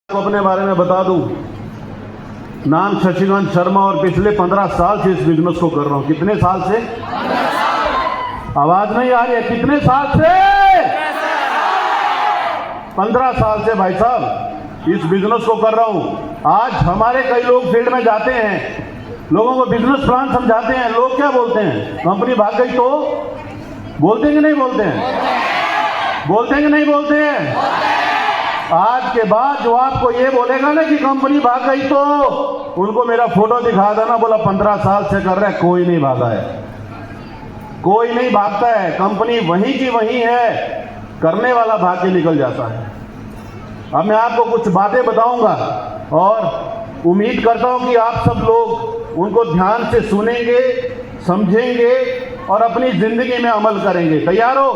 आपको अपने बारे में बता दूं, नाम शशिकांत शर्मा और पिछले 15 साल से इस बिजनेस को कर रहा हूं। कितने साल से? आवाज नहीं आ रही है? कितने साल से? 15 साल से भाई साहब इस बिजनेस को कर रहा हूं। आज हमारे कई लोग फील्ड में जाते हैं, लोगों को बिजनेस प्लान समझाते हैं, लोग क्या बोलते हैं? कंपनी भाग गई तो बोलते हैं कि नहीं बोलते हैं? बोलते हैं कि नहीं बोलते हैं? आज के बाद जो आपको ये बोलेगा ना कि कंपनी भाग गई तो उनको मेरा फोटो दिखा देना, बोला 15 साल से कर रहा है, कोई नहीं भागा है, कोई नहीं भागता है। कंपनी वहीं की वहीं है, करने वाला भाग के निकल जाता है। अब मैं आपको कुछ बातें बताऊंगा और उम्मीद करता हूं कि आप सब लोग उनको ध्यान से सुनेंगे, समझेंगे और अपनी जिंदगी में अमल करेंगे। तैयार हो?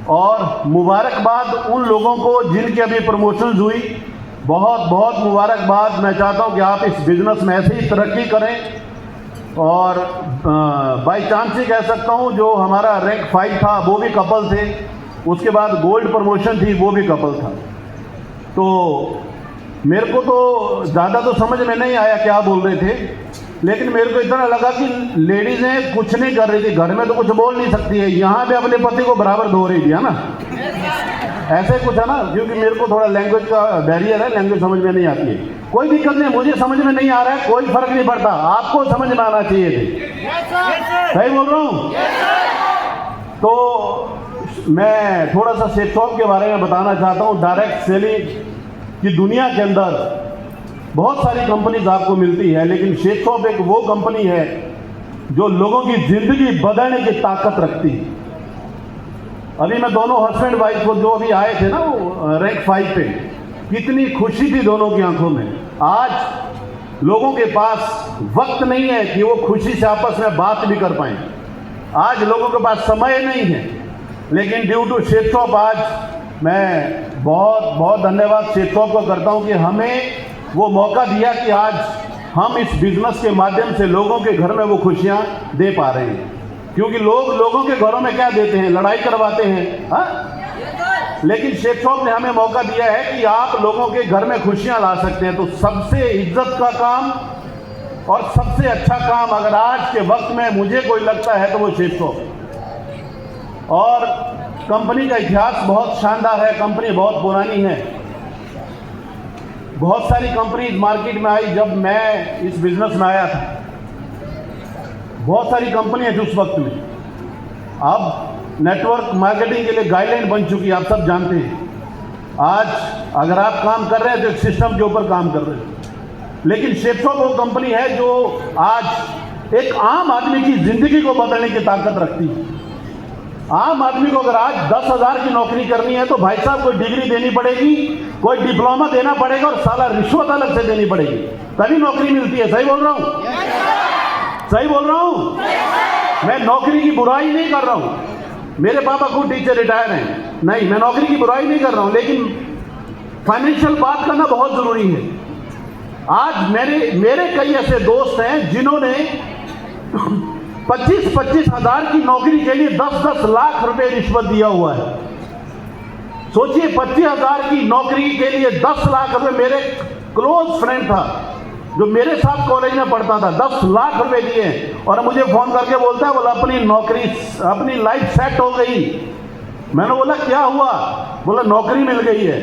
और मुबारकबाद उन लोगों को जिनकी अभी प्रमोशंस हुई, बहुत बहुत मुबारकबाद। मैं चाहता हूं कि आप इस बिजनेस में ऐसे ही तरक्की करें। और बाई चांस ही कह सकता हूं, जो हमारा रैंक 5 था वो भी कपल थे, उसके बाद गोल्ड प्रमोशन थी वो भी कपल था। तो मेरे को तो ज़्यादा तो समझ में नहीं आया क्या बोल रहे थे, लेकिन मेरे को इतना लगा कि लेडीजें कुछ नहीं कर रही थी, घर में तो कुछ बोल नहीं सकती है, यहाँ पे अपने पति को बराबर धो रही थी, है ना? ऐसे कुछ है ना, क्योंकि मेरे को थोड़ा लैंग्वेज का बैरियर है, लैंग्वेज समझ में नहीं आती है। कोई दिक्कत नहीं, मुझे समझ में नहीं आ रहा है, कोई फर्क नहीं पड़ता, आपको समझ में आना चाहिए थी। सही बोल रहा हूँ? तो मैं थोड़ा सा सेट शॉप के बारे में बताना चाहता हूँ। डायरेक्ट सेलिंग की दुनिया के अंदर बहुत सारी कंपनीज आपको मिलती है, लेकिन शेख शॉप एक वो कंपनी है जो लोगों की जिंदगी बदलने की ताकत रखती है। अभी मैं दोनों हस्बैंड वाइफ को जो अभी आए थे ना वो रैंक 5 पे, कितनी खुशी थी दोनों की आंखों में। आज लोगों के पास वक्त नहीं है कि वो खुशी से आपस में बात भी कर पाएं, आज लोगों के पास समय नहीं है, लेकिन ड्यू टू शेख शॉप आज मैं बहुत बहुत धन्यवाद शेख शॉप को करता हूं कि हमें वो मौका दिया कि आज हम इस बिजनेस के माध्यम से लोगों के घर में वो खुशियां दे पा रहे हैं। क्योंकि लोगों के घरों में क्या देते हैं? लड़ाई करवाते हैं, हाँ? लेकिन शेख शॉप ने हमें मौका दिया है कि आप लोगों के घर में खुशियां ला सकते हैं। तो सबसे इज्जत का काम और सबसे अच्छा काम अगर आज के वक्त में मुझे कोई लगता है तो वो शेख शॉप। और कंपनी का इतिहास बहुत शानदार है, कंपनी बहुत पुरानी है, बहुत सारी कंपनीज मार्केट में आई जब मैं इस बिजनेस में आया था, बहुत सारी कंपनी है उस वक्त में। अब नेटवर्क मार्केटिंग के लिए गाइडलाइन बन चुकी है, आप सब जानते हैं। आज अगर आप काम कर रहे हैं तो एक सिस्टम के ऊपर काम कर रहे हैं, लेकिन शेख शॉप वो कंपनी है जो आज एक आम आदमी की जिंदगी को बदलने की ताकत रखती है। आम आदमी को अगर आज 10,000 की नौकरी करनी है तो भाई साहब कोई डिग्री देनी पड़ेगी, कोई डिप्लोमा देना पड़ेगा और साला रिश्वत अलग से देनी पड़ेगी, तभी नौकरी मिलती है। सही बोल रहा हूँ? सही बोल रहा हूँ? मैं नौकरी की बुराई नहीं कर रहा हूँ, मेरे पापा खुद टीचर रिटायर हैं, नहीं मैं नौकरी की बुराई नहीं कर रहा हूँ, लेकिन फाइनेंशियल बात करना बहुत जरूरी है। आज मेरे कई ऐसे दोस्त हैं जिन्होंने 25-25 हजार की नौकरी के लिए 10-10 लाख रुपए रिश्वत दिया हुआ है। सोचिए, 25 हजार की नौकरी के लिए 10 लाख रुपए। मेरे क्लोज फ्रेंड था जो मेरे साथ कॉलेज में पढ़ता था, 10 लाख रुपए दिए और मुझे फोन करके बोलता है, बोला अपनी नौकरी, अपनी लाइफ सेट हो गई। मैंने बोला क्या हुआ? बोला नौकरी मिल गई है।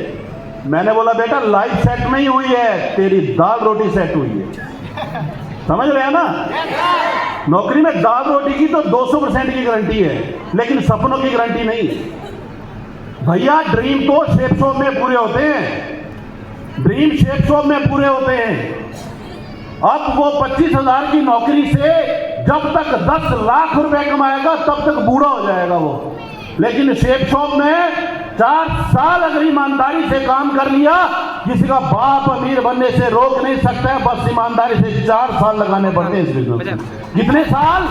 मैंने बोला बेटा लाइफ सेट नहीं हुई है, तेरी दाल रोटी सेट हुई है। समझ रहे हैं ना? नौकरी में दाल रोटी की तो 200% की गारंटी है, लेकिन सपनों की गारंटी नहीं भैया। ड्रीम तो शेख शॉप में पूरे होते हैं, ड्रीम शेख शॉप में पूरे होते हैं। अब वो 25,000 की नौकरी से जब तक 10 लाख रुपए कमाएगा तब तक बूढ़ा हो जाएगा वो, लेकिन शेख शॉप में 4 साल अगर ईमानदारी से काम कर लिया, किसी का बाप अमीर बनने से रोक नहीं सकता है, बस ईमानदारी से 4 साल लगाने पड़ते हैं इस बिजनेस में। कितने साल?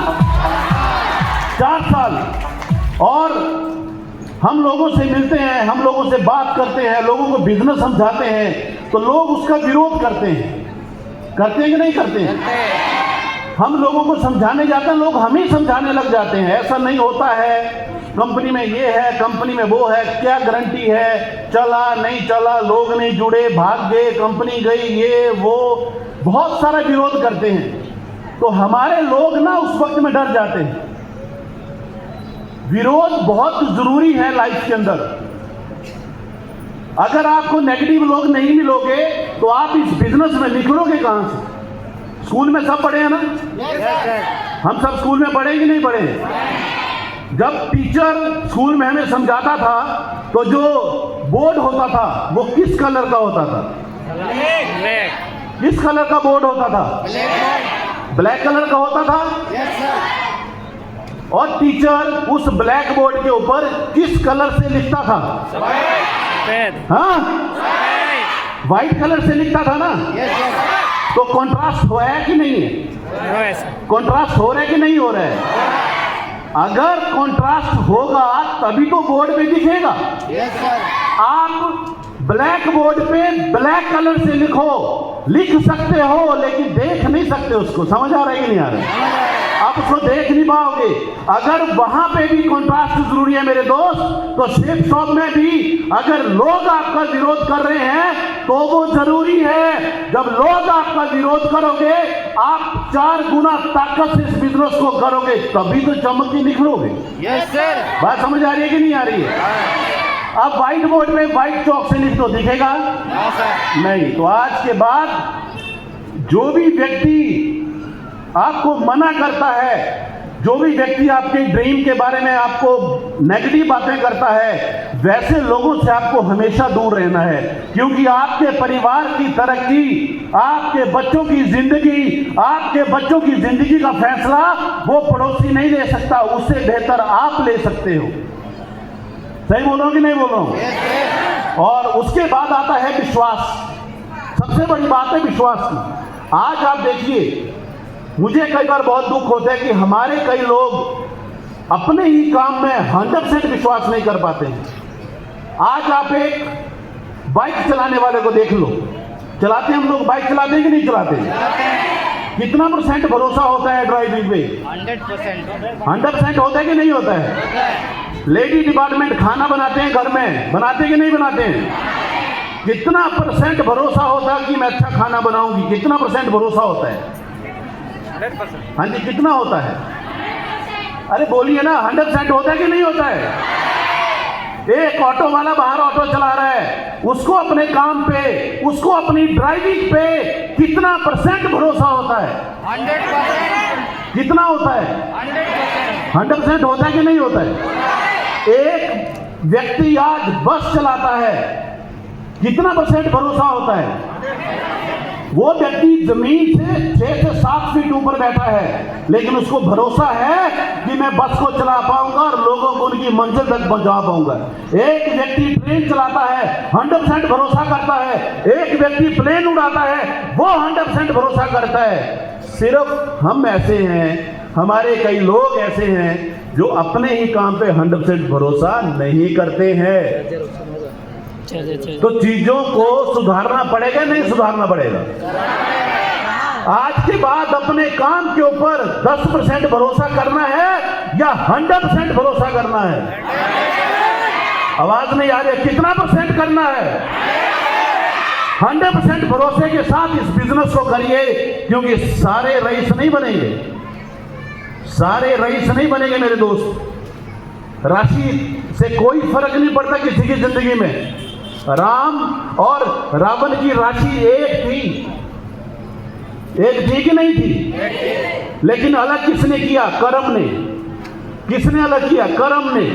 4 साल। और हम लोगों से मिलते हैं, हम लोगों से बात करते हैं, लोगों को बिजनेस समझाते हैं तो लोग उसका विरोध करते हैं कि नहीं करते हैं? हम लोगों को समझाने जाते हैं, लोग हमें समझाने लग जाते हैं। ऐसा नहीं होता है। कंपनी में ये है, कंपनी में वो है, क्या गारंटी है, चला नहीं चला, लोग नहीं जुड़े, भाग गए, कंपनी गई, ये वो बहुत सारा विरोध करते हैं। तो हमारे लोग ना उस वक्त में डर जाते हैं। विरोध बहुत जरूरी है लाइफ के अंदर। अगर आपको नेगेटिव लोग नहीं मिलोगे तो आप इस बिजनेस में निकलोगे कहां से? स्कूल में सब पढ़े हैं ना? हम सब स्कूल में पढ़े कि नहीं पढ़े? जब टीचर स्कूल में हमें समझाता था तो जो बोर्ड होता था वो किस कलर का होता था? किस कलर का बोर्ड होता था? ब्लैक कलर का होता था। और टीचर उस ब्लैक बोर्ड के ऊपर किस कलर से लिखता था? हाँ, व्हाइट कलर से लिखता था ना। तो कंट्रास्ट हुआ है कि नहीं है? कंट्रास्ट हो रहा है कि नहीं हो रहा है? अगर कंट्रास्ट होगा तभी तो बोर्ड में दिखेगा। आप ब्लैक बोर्ड पे ब्लैक कलर से लिख सकते हो लेकिन देख नहीं सकते उसको। समझ आ रहा है कि नहीं आ रहा है? आप उसको देख नहीं पाओगे। अगर वहां पे भी कंट्रास्ट जरूरी है मेरे दोस्त, तो शेप शॉप में भी अगर लोग आपका विरोध कर रहे हैं तो वो जरूरी है। जब लोग आपका विरोध करोगे, आप 4 गुना ताकत से इस बिजनेस को करोगे, तभी तो चमक के निकलोगे। Yes sir. बात समझ आ रही है कि नहीं आ रही है? अब व्हाइट बोर्ड में व्हाइट चौक से लिख दो, दिखेगा? नहीं। तो आज के बाद जो भी व्यक्ति आपको मना करता है, जो भी व्यक्ति आपके ड्रीम के बारे में आपको नेगेटिव बातें करता है, वैसे लोगों से आपको हमेशा दूर रहना है। क्योंकि आपके परिवार की तरक्की, आपके बच्चों की जिंदगी, आपके बच्चों की जिंदगी का फैसला वो पड़ोसी नहीं ले सकता, उससे बेहतर आप ले सकते हो। सही बोल रहा हूं कि नहीं बोल रहा हूं? और उसके बाद आता है विश्वास। सबसे बड़ी बात है विश्वास की। आज आप देखिए, मुझे कई बार बहुत दुख होता है कि हमारे कई लोग अपने ही काम में 100% विश्वास नहीं कर पाते हैं। आज आप एक बाइक चलाने वाले को देख लो, चलाते हैं हम लोग, बाइक चलाते हैं कि नहीं चलाते? कितना % भरोसा होता है ड्राइविंग पे? 100% होता है कि नहीं होता है? लेडी डिपार्टमेंट खाना बनाते हैं घर में, बनाते कि नहीं बनाते हैं? कितना % भरोसा होता है कि मैं अच्छा खाना बनाऊंगी? कितना % भरोसा होता है? 100%। हाँ जी, कितना होता है? अरे बोलिए ना, 100% होता है कि नहीं होता है? एक ऑटो वाला बाहर ऑटो चला रहा है, उसको अपने काम पे, उसको अपनी ड्राइविंग पे कितना % भरोसा होता है? 100%। कितना होता है? 100% होता है कि नहीं होता है? एक व्यक्ति आज बस चलाता है, कितना % भरोसा होता है? वो व्यक्ति जमीन से 6 से 7 फीट ऊपर बैठा है, लेकिन उसको भरोसा है कि मैं बस को चला पाऊंगा और लोगों को उनकी मंजिल तक पहुंचा पाऊंगा। एक व्यक्ति ट्रेन चलाता है, 100% भरोसा करता है। एक व्यक्ति प्लेन उड़ाता है, वो 100% भरोसा करता है। सिर्फ हम ऐसे हैं, हमारे कई लोग ऐसे हैं जो अपने ही काम पे 100% भरोसा नहीं करते हैं। तो चीजों को सुधारना पड़ेगा, नहीं सुधारना पड़ेगा? आज के बाद अपने काम के ऊपर 10% भरोसा करना है या 100% भरोसा करना है? आवाज नहीं आ रही? कितना % करना है? 100% भरोसे के साथ इस बिजनेस को करिए, क्योंकि सारे रईस नहीं बनेंगे। सारे रईस नहीं बनेंगे मेरे दोस्त। राशि से कोई फर्क नहीं पड़ता किसी की जिंदगी में। राम और रावण की राशि एक थी कि नहीं थी? लेकिन अलग किसने किया? कर्म ने। किसने अलग किया? कर्म ने।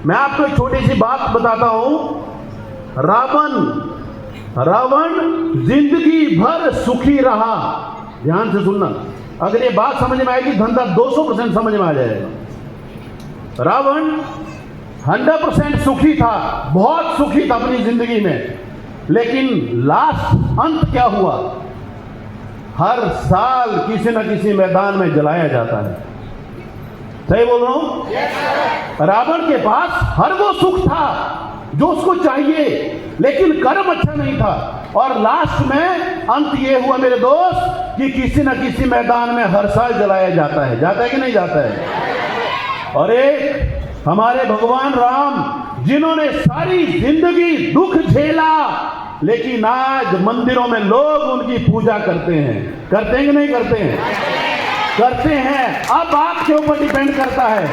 मैं आपको एक छोटी सी बात बताता हूं। रावण जिंदगी भर सुखी रहा। ध्यान से सुनना, अगर ये बात समझ में आएगी, धंधा 200% समझ में आ जाएगा। रावण 100% सुखी था, बहुत सुखी था अपनी जिंदगी में, लेकिन लास्ट अंत क्या हुआ? हर साल किसी न किसी मैदान में जलाया जाता है। सही बोल रहा हूं? रावण के पास हर वो सुख था जो उसको चाहिए, लेकिन कर्म अच्छा नहीं था। और लास्ट में अंत ये हुआ मेरे दोस्त कि किसी न किसी मैदान में हर साल जलाया जाता है। जाता है कि नहीं जाता है? और एक हमारे भगवान राम जिन्होंने सारी जिंदगी दुख झेला, लेकिन आज मंदिरों में लोग उनकी पूजा करते हैं। करते हैं कि नहीं करते हैं? करते हैं। अब आपके ऊपर डिपेंड करता है,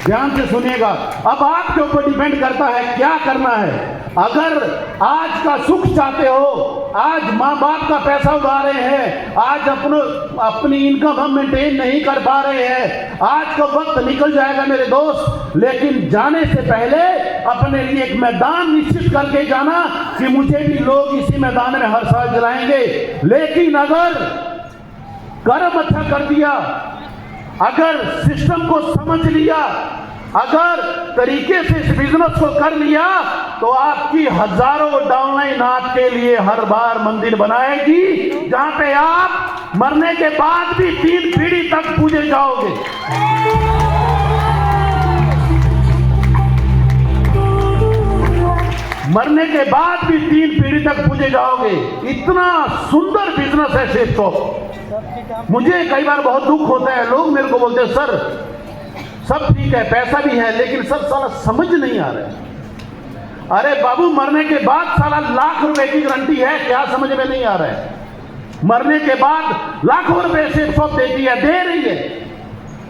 ध्यान से सुनिएगा, अब आपके ऊपर डिपेंड करता है क्या करना है। अगर आज का सुख चाहते हो, आज माँ बाप का पैसा उड़ा रहे हैं, आज अपनी इनकम हम मेंटेन नहीं कर पा रहे हैं, आज का वक्त निकल जाएगा मेरे दोस्त, लेकिन जाने से पहले अपने लिए एक मैदान निश्चित करके जाना कि मुझे भी लोग इसी मैदान में हर साल जलाएंगे। लेकिन अगर कर्म अच्छा कर दिया, अगर सिस्टम को समझ लिया, अगर तरीके से इस बिजनेस को कर लिया, तो आपकी हजारों डाउनलाइन आपके लिए हर बार मंदिर बनाएगी, जहां पे आप मरने के बाद भी 3 पीढ़ी तक पूजे जाओगे। मरने के बाद भी 3 पीढ़ी तक पूजे जाओगे। इतना सुंदर बिजनेस है शेप शॉप। मुझे कई बार बहुत दुख होता है, लोग मेरे को बोलते हैं सर सब ठीक है, पैसा भी है, लेकिन सर साला समझ नहीं आ रहा है। अरे बाबू, मरने के बाद साला लाख रुपए की गारंटी है, क्या समझ में नहीं आ रहा है? मरने के बाद लाखों रुपए शेप शॉप देती है, दे रही है।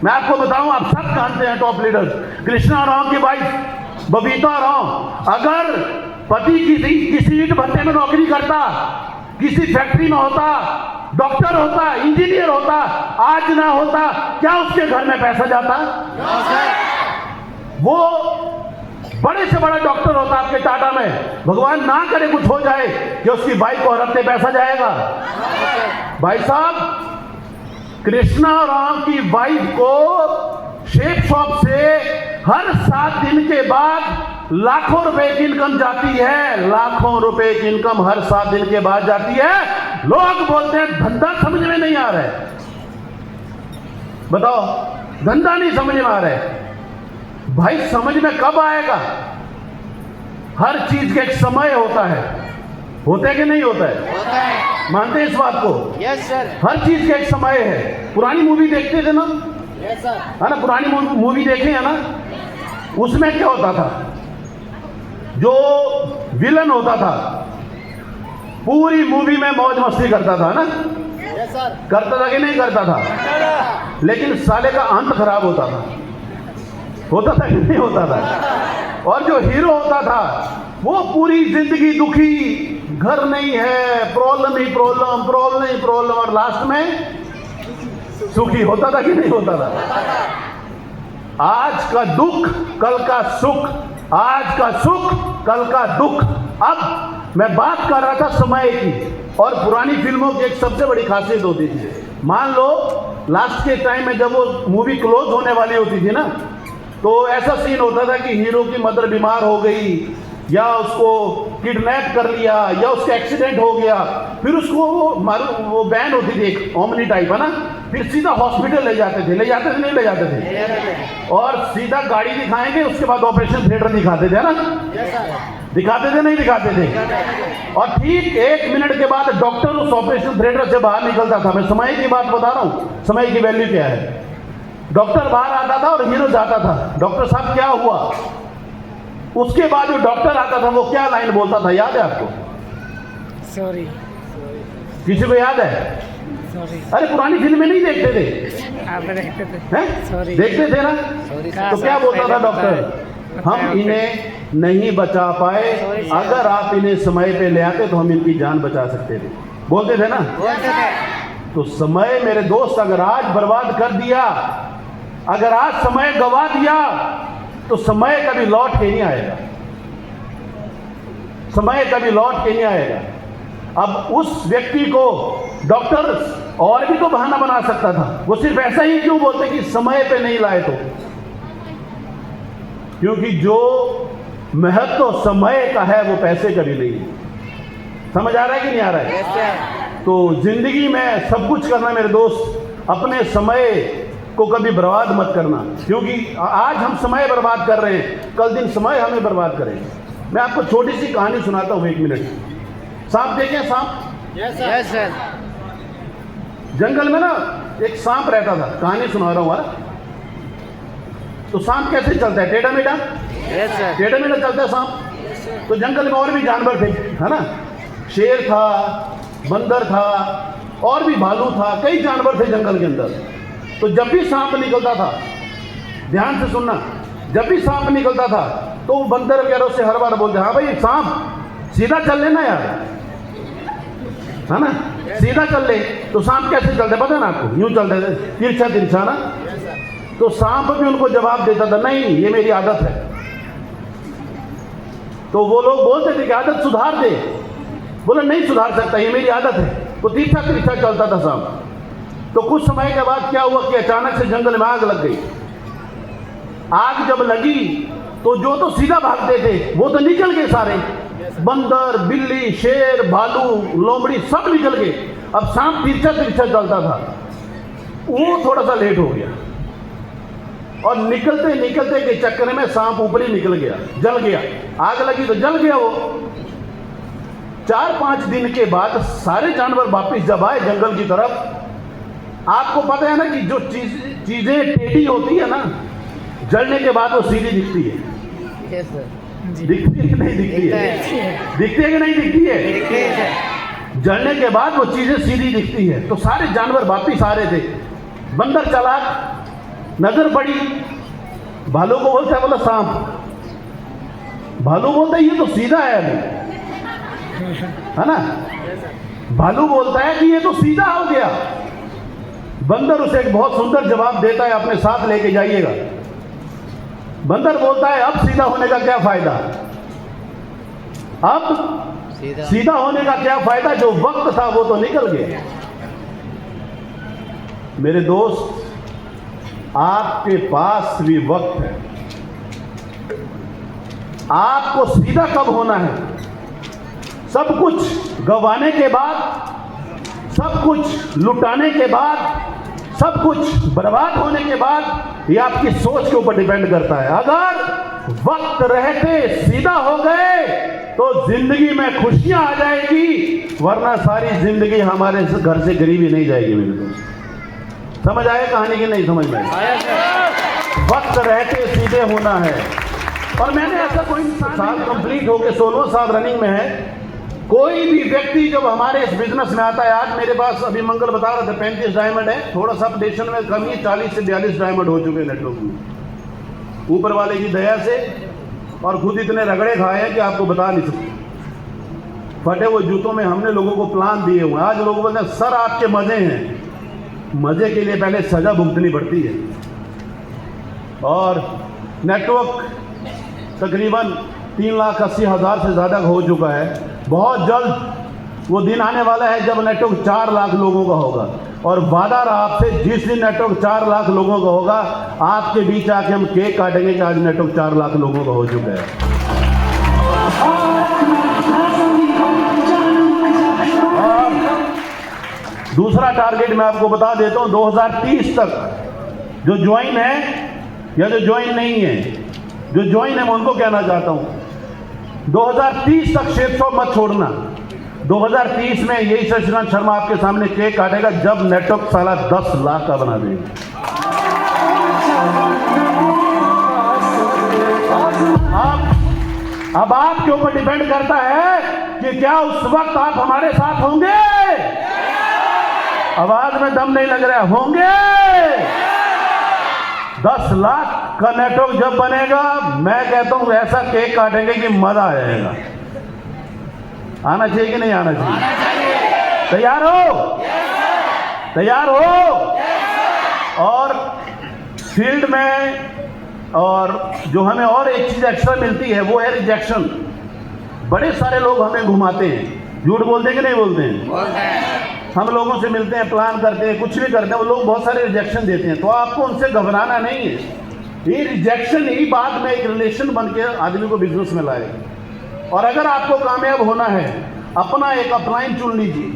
मैं आपको बताऊं, आप सब जानते हैं टॉप लीडर्स, कृष्णा राव की वाइफ बबीता राव, अगर पति किसी ईंट भट्टे में नौकरी करता, किसी फैक्ट्री में होता, डॉक्टर होता, इंजीनियर होता, आज ना होता, क्या उसके घर में पैसा जाता? वो बड़े से बड़ा डॉक्टर होता आपके टाटा में, भगवान ना करे कुछ हो जाए कि उसकी बाइक को हड़पते पैसा जाएगा। भाई साहब, कृष्णा राम की वाइफ को शेप शॉप से हर 7 दिन के बाद लाखों रुपए की इनकम जाती है। लाखों रुपए की इनकम हर 7 दिन के बाद जाती है। लोग बोलते हैं धंधा समझ में नहीं आ रहा है। बताओ, धंधा नहीं समझ में आ रहा है। भाई समझ में कब आएगा? हर चीज का एक समय होता है। होता है कि नहीं होता है? होता है। मानते हैं इस बात को? Yes sir. हर चीज का एक समय है। पुरानी मूवी देखते थे ना? Yes sir. है ना? पुरानी मूवी देखे है ना? उसमें क्या होता था? जो विलन होता था पूरी मूवी में मौज मस्ती करता था ना? Yes sir. करता था कि नहीं करता था? लेकिन साले का अंत खराब होता था। होता था कि नहीं होता था? और जो हीरो होता था वो पूरी जिंदगी दुखी, घर नहीं है, प्रॉब्लम ही प्रॉब्लम, प्रॉब्लम ही प्रॉब्लम, और लास्ट में सुखी होता था कि नहीं होता था? आज का दुख कल का सुख, आज का सुख कल का दुख। अब मैं बात कर रहा था समय की, और पुरानी फिल्मों की एक सबसे बड़ी खासियत होती थी, मान लो लास्ट के टाइम में जब वो मूवी क्लोज होने वाली होती थी ना, तो ऐसा सीन होता था कि हीरो की मदर बीमार हो गई, या उसको किडनैप कर लिया, या उसका एक्सीडेंट हो गया, फिर उसको वो वैन होती थी एक ओमनी टाइप, है ना, फिर सीधा हॉस्पिटल ले जाते थे नहीं ले जाते थे, और सीधा गाड़ी दिखाएंगे, उसके बाद ऑपरेशन थिएटर दिखाते थे, है ना? दिखाते थे नहीं दिखाते थे? और ठीक 1 मिनट के बाद डॉक्टर उस ऑपरेशन थिएटर से बाहर निकलता था। मैं समय की बात बता रहा हूँ, समय की वैल्यू क्या है। डॉक्टर बाहर आता था और हीरो जाता था, डॉक्टर साहब क्या हुआ? उसके बाद जो डॉक्टर आता था वो क्या लाइन बोलता था, याद है आपको? सॉरी। किसी को याद है? सॉरी। अरे पुरानी फिल्में नहीं देखते थे? आप देखते थे? हैं? सॉरी। देखते थे ना? तो क्या बोलता था डॉक्टर? हम इन्हें नहीं बचा पाए, अगर आप इन्हें समय पे ले आते तो हम इनकी जान बचा सकते थे। बोलते थे ना? तो समय मेरे दोस्त अगर आज बर्बाद कर दिया, अगर आज समय गवा दिया, तो समय कभी लौट के नहीं आएगा। समय कभी लौट के नहीं आएगा। अब उस व्यक्ति को डॉक्टर और भी तो बहाना बना सकता था, वो सिर्फ ऐसा ही क्यों बोलते कि समय पे नहीं लाए तो? क्योंकि जो महत्व समय का है वो पैसे का भी नहीं है। समझ आ रहा है कि नहीं आ रहा है? तो जिंदगी में सब कुछ करना मेरे दोस्त, अपने समय को कभी बर्बाद मत करना, क्योंकि आज हम समय बर्बाद कर रहे हैं, कल दिन समय हमें बर्बाद करेगा। मैं आपको छोटी सी कहानी सुनाता हूँ, 1 मिनट। सांप देखें? सांप? Yes sir. जंगल में ना एक सांप रहता था, कहानी सुना रहा हूँ। तो सांप कैसे चलता है? टेढ़ा मेढ़ा, यस सर, टेढ़ा मेढ़ा चलता है सांप। तो जंगल में और भी जानवर थे, है ना, शेर था, बंदर था, और भी भालू था, कई जानवर थे जंगल के अंदर। तो जब भी सांप निकलता था, ध्यान से सुनना, जब भी सांप निकलता था तो वो बंदर वगैरह से हर बार बोलते, हाँ भाई सांप सीधा चल लेना यार, है ना, सीधा चल ले। तो सांप कैसे चलते पता है ना आपको? यूं चलते थे, तिरछा तिरछा ना। तो सांप भी उनको जवाब देता था, नहीं ये मेरी आदत है। तो वो लोग बोलते थे कि आदत सुधार दे, बोले नहीं सुधार सकता, ये मेरी आदत है। तो तिरछा तिरछा चलता था सांप। तो कुछ समय के बाद क्या हुआ कि अचानक से जंगल में आग लग गई। आग जब लगी तो जो तो सीधा भागते थे वो तो निकल गए सारे, बंदर, बिल्ली, शेर, भालू, लोमड़ी सब निकल गए। अब सांप तिरछा तिरछा चलता था, वो थोड़ा सा लेट हो गया और निकलते निकलते के चक्कर में सांप ऊपर ही निकल गया, जल गया। आग लगी तो जल गया वो। 4-5 दिन के बाद सारे जानवर वापिस जब आए जंगल की तरफ, आपको पता है ना कि जो चीजें टेढ़ी होती है ना, जलने के बाद वो सीधी दिखती है। यस सर, जी, दिखती है कि नहीं दिखती है? दिखती है कि नहीं दिखती है? दिखती है सर, जलने के बाद वो चीजें सीधी दिखती है। तो सारे जानवर वापिस आ रहे थे। बंदर चालाक, नजर पड़ी, भालू को बोलता है, बोला सांप। भालू बोलता है ये तो सीधा है अभी, है ना। भालू बोलता है कि ये तो सीधा हो गया। बंदर उसे एक बहुत सुंदर जवाब देता है, अपने साथ लेके जाइएगा। बंदर बोलता है अब सीधा होने का क्या फायदा, अब सीधा होने का क्या फायदा, जो वक्त था वो तो निकल गया। मेरे दोस्त, आपके पास भी वक्त है। आपको सीधा कब होना है? सब कुछ गंवाने के बाद, सब कुछ लुटाने के बाद, सब कुछ बर्बाद होने के बाद, ये आपकी सोच के ऊपर डिपेंड करता है। अगर वक्त रहते सीधा हो गए तो जिंदगी में खुशियां आ जाएगी, वरना सारी जिंदगी हमारे घर से गरीबी नहीं जाएगी। मेरे दोस्त, समझ आए कहानी की नहीं समझ में? वक्त रहते सीधे होना है। और मैंने ऐसा कोई साल कंप्लीट होके 16वां साल रनिंग में है। कोई भी व्यक्ति जब हमारे इस बिजनेस में आता है, आज मेरे पास अभी मंगल बता रहा था 35 डायमंड है, थोड़ा सा अपडेशन में कमी, 40 से 42 डायमंड हो चुके हैं नेटवर्क में, ऊपर वाले की दया से। और खुद इतने रगड़े खाए हैं कि आपको बता नहीं सकते। फटे हुए जूतों में हमने लोगों को प्लान दिए हुए हैं। आज लोग बोलते हैं सर आपके मजे हैं। मजे के लिए पहले सजा भुगतनी पड़ती है। और नेटवर्क तकरीबन 3,80,000 से ज़्यादा हो चुका है। बहुत जल्द वो दिन आने वाला है जब नेटवर्क 4 लाख लोगों का होगा। और वादा रहा आपसे, जिस दिन नेटवर्क 4 लाख लोगों का होगा, आपके बीच आके हम केक काटेंगे कि आज नेटवर्क 4 लाख लोगों का हो चुका है। और दूसरा टारगेट मैं आपको बता देता हूं, 2030 तक जो ज्वाइन है या जो ज्वाइन नहीं है, जो ज्वाइन है मैं उनको कहना चाहता हूं, 2030 तक शेर शो मत छोड़ना। 2030 में यही सचिन शर्मा आपके सामने केक काटेगा जब नेटवर्क साला 10 लाख का बना देगा। अब आपके ऊपर डिपेंड करता है कि क्या उस वक्त आप हमारे साथ होंगे। आवाज में दम नहीं लग रहा है, होंगे। 10 लाख का नेटवर्क जब बनेगा, मैं कहता हूं ऐसा केक काटेंगे कि मजा आ जाएगा। आना चाहिए कि नहीं आना चाहिए? तैयार हो? तैयार हो? और फील्ड में और जो हमें और एक चीज एक्स्ट्रा मिलती है वो है रिजेक्शन। बड़े सारे लोग हमें घुमाते हैं, झूठ बोलते हैं कि नहीं बोलते हैं? हम लोगों से मिलते हैं, प्लान करते हैं, कुछ भी करते हैं, वो लोग बहुत सारे रिजेक्शन देते हैं। तो आपको उनसे घबराना नहीं है। ये रिजेक्शन ही बाद में एक रिलेशन बन के आदमी को बिजनेस में लाएगा। और अगर आपको कामयाब होना है, अपना एक अपलाइन चुन लीजिए,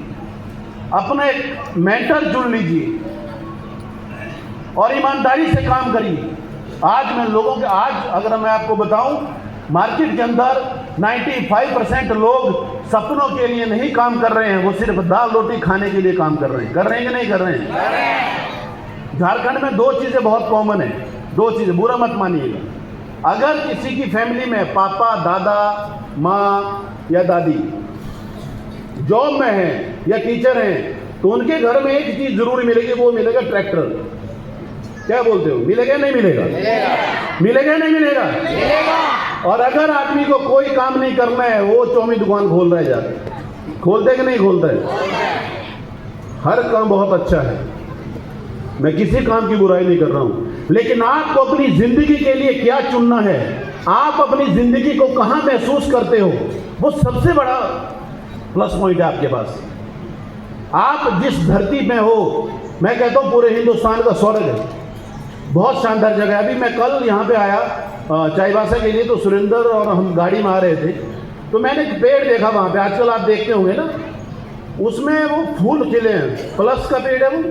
अपना एक मेंटर चुन लीजिए और ईमानदारी से काम करिए। आज मैं लोगों के, आज अगर मैं आपको बताऊं, मार्केट के अंदर 95% लोग सपनों के लिए नहीं काम कर रहे हैं, वो सिर्फ दाल रोटी खाने के लिए काम कर रहे हैं। कर रहे हैं कि नहीं कर रहे हैं? झारखंड में 2 चीजें बहुत कॉमन है। दो चीज़ें, बुरा मत मानिएगा। अगर किसी की फैमिली में पापा, दादा, माँ या दादी जॉब में है या टीचर हैं, तो उनके घर में एक चीज़ जरूर मिलेगी, वो मिलेगा ट्रैक्टर। क्या बोलते हो, मिलेगा नहीं मिलेगा? मिलेगा नहीं मिलेगा? और अगर आदमी को कोई काम नहीं करना है, वो चौमी दुकान खोल रहा है जाके, खोलते कि नहीं खोलते? हर काम बहुत अच्छा है, मैं किसी काम की बुराई नहीं कर रहा हूं, लेकिन आपको अपनी जिंदगी के लिए क्या चुनना है, आप अपनी जिंदगी को कहां महसूस करते हो, वो सबसे बड़ा प्लस पॉइंट है आपके पास। आप जिस धरती में हो, मैं कहता हूं पूरे हिंदुस्तान का स्वर्ग है, बहुत शानदार जगह है। अभी मैं कल यहाँ पे आया चाईबासा के लिए, तो सुरेंद्र और हम गाड़ी में आ रहे थे, तो मैंने एक पेड़ देखा वहाँ पे, आजकल आप देखते होंगे ना, उसमें वो फूल खिले हैं, प्लस का पेड़ है वो।